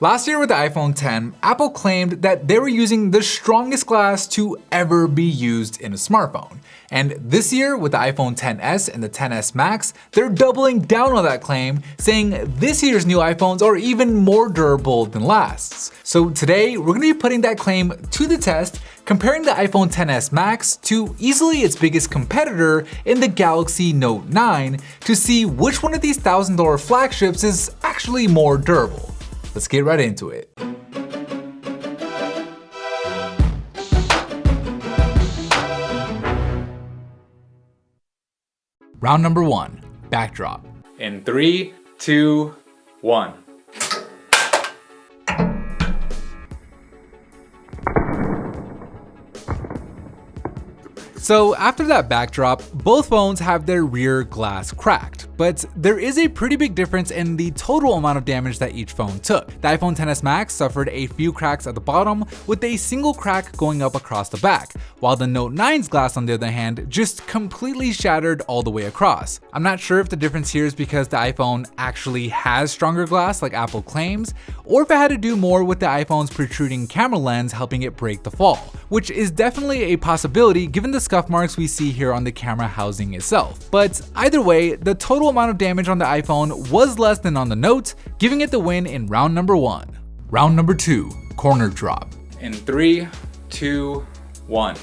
Last year with the iPhone X, Apple claimed that they were using the strongest glass to ever be used in a smartphone. And this year with the iPhone XS and the XS Max, they're doubling down on that claim, saying this year's new iPhones are even more durable than last's. So today, we're gonna be putting that claim to the test, comparing the iPhone XS Max to easily its biggest competitor in the Galaxy Note 9 to see which one of these $1,000 flagships is actually more durable. Let's get right into it. Round number 1, backdrop. In 3, 2, 1. So after that backdrop, both phones have their rear glass cracked, but there is a pretty big difference in the total amount of damage that each phone took. The iPhone XS Max suffered a few cracks at the bottom, with a single crack going up across the back, while the Note 9's glass on the other hand just completely shattered all the way across. I'm not sure if the difference here is because the iPhone actually has stronger glass like Apple claims, or if it had to do more with the iPhone's protruding camera lens helping it break the fall, which is definitely a possibility given the scuff marks we see here on the camera housing itself. But either way, the total amount of damage on the iPhone was less than on the Note, giving it the win in round number 1. Round number 2, corner drop. In 3, 2, 1.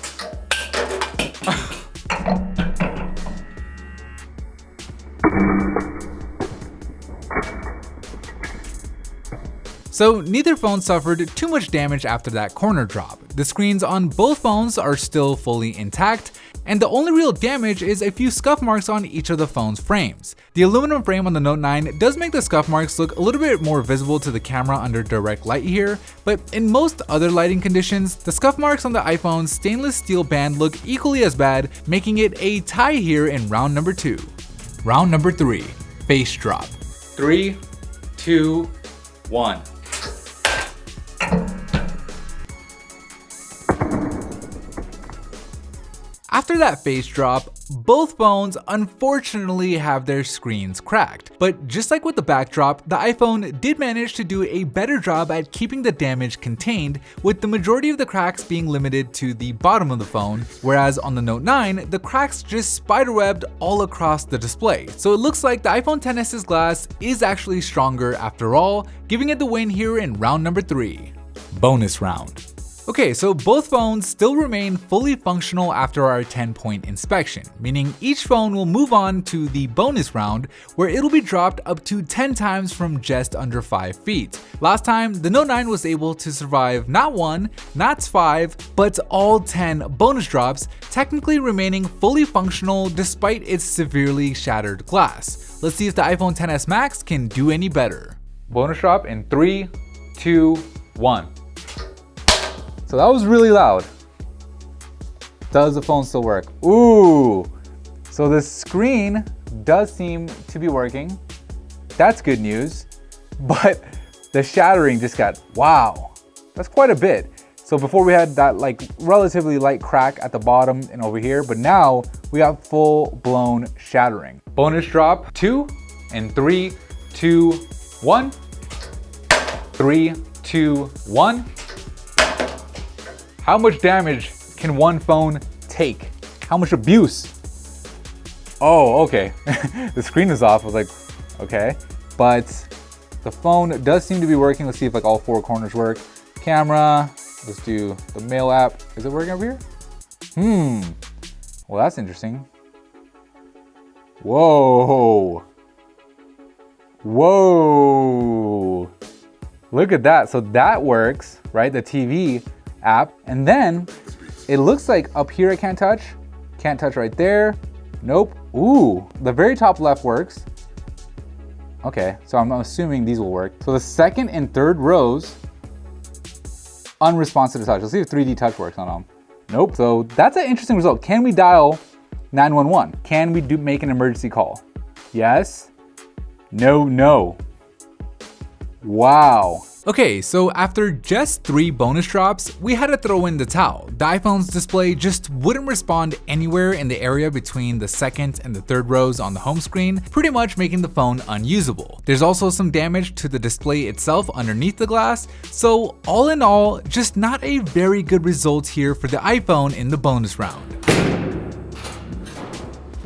So neither phone suffered too much damage after that corner drop. The screens on both phones are still fully intact, and the only real damage is a few scuff marks on each of the phone's frames. The aluminum frame on the Note 9 does make the scuff marks look a little bit more visible to the camera under direct light here, but in most other lighting conditions, the scuff marks on the iPhone's stainless steel band look equally as bad, making it a tie here in round number 2. Round number 3, face drop. 3, 2, 1. After that face drop, both phones unfortunately have their screens cracked. But just like with the backdrop, the iPhone did manage to do a better job at keeping the damage contained, with the majority of the cracks being limited to the bottom of the phone, whereas on the Note 9, the cracks just spiderwebbed all across the display. So it looks like the iPhone XS's glass is actually stronger after all, giving it the win here in round number 3. Bonus round. Okay, so both phones still remain fully functional after our 10-point inspection, meaning each phone will move on to the bonus round, where it'll be dropped up to 10 times from just under 5 feet. Last time, the Note 9 was able to survive not 1, not 5, but all 10 bonus drops, technically remaining fully functional despite its severely shattered glass. Let's see if the iPhone XS Max can do any better. Bonus drop in 3, 2, 1. So that was really loud. Does the phone still work? Ooh, so the screen does seem to be working. That's good news, but the shattering just got, wow, that's quite a bit. So before we had that like relatively light crack at the bottom and over here, but now we got full blown shattering. Bonus drop 2 and 3, 2, 1. 3, 2, 1. How much damage can one phone take? How much abuse? Oh, okay. The screen is off. I was like, okay. But the phone does seem to be working. Let's see if like all 4 corners work. Camera, let's do the mail app. Is it working over here? Well, that's interesting. Whoa. Whoa. Look at that. So that works, right? The TV app, and then it looks like up here I can't touch right there. Nope. Ooh, the very top left works. Okay, so I'm assuming these will work. So the second and third rows, unresponsive to touch. Let's see if 3D touch works on them. Nope. So that's an interesting result. Can we dial 911? Can we make an emergency call? Yes. No. Wow. Okay, so after just 3 bonus drops, we had to throw in the towel. The iPhone's display just wouldn't respond anywhere in the area between the second and the third rows on the home screen, pretty much making the phone unusable. There's also some damage to the display itself underneath the glass, so all in all, just not a very good result here for the iPhone in the bonus round.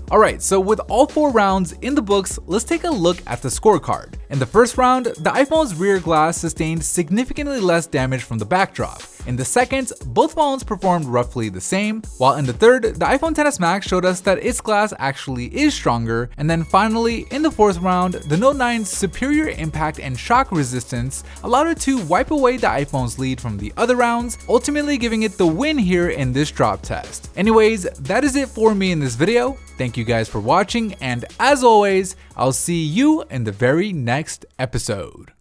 Alright, so with all 4 rounds in the books, let's take a look at the scorecard. In the first round, the iPhone's rear glass sustained significantly less damage from the backdrop. In the second, both phones performed roughly the same, while in the third, the iPhone XS Max showed us that its glass actually is stronger, and then finally, in the fourth round, the Note 9's superior impact and shock resistance allowed it to wipe away the iPhone's lead from the other rounds, ultimately giving it the win here in this drop test. Anyways, that is it for me in this video. Thank you guys for watching, and as always, I'll see you in the very next episode.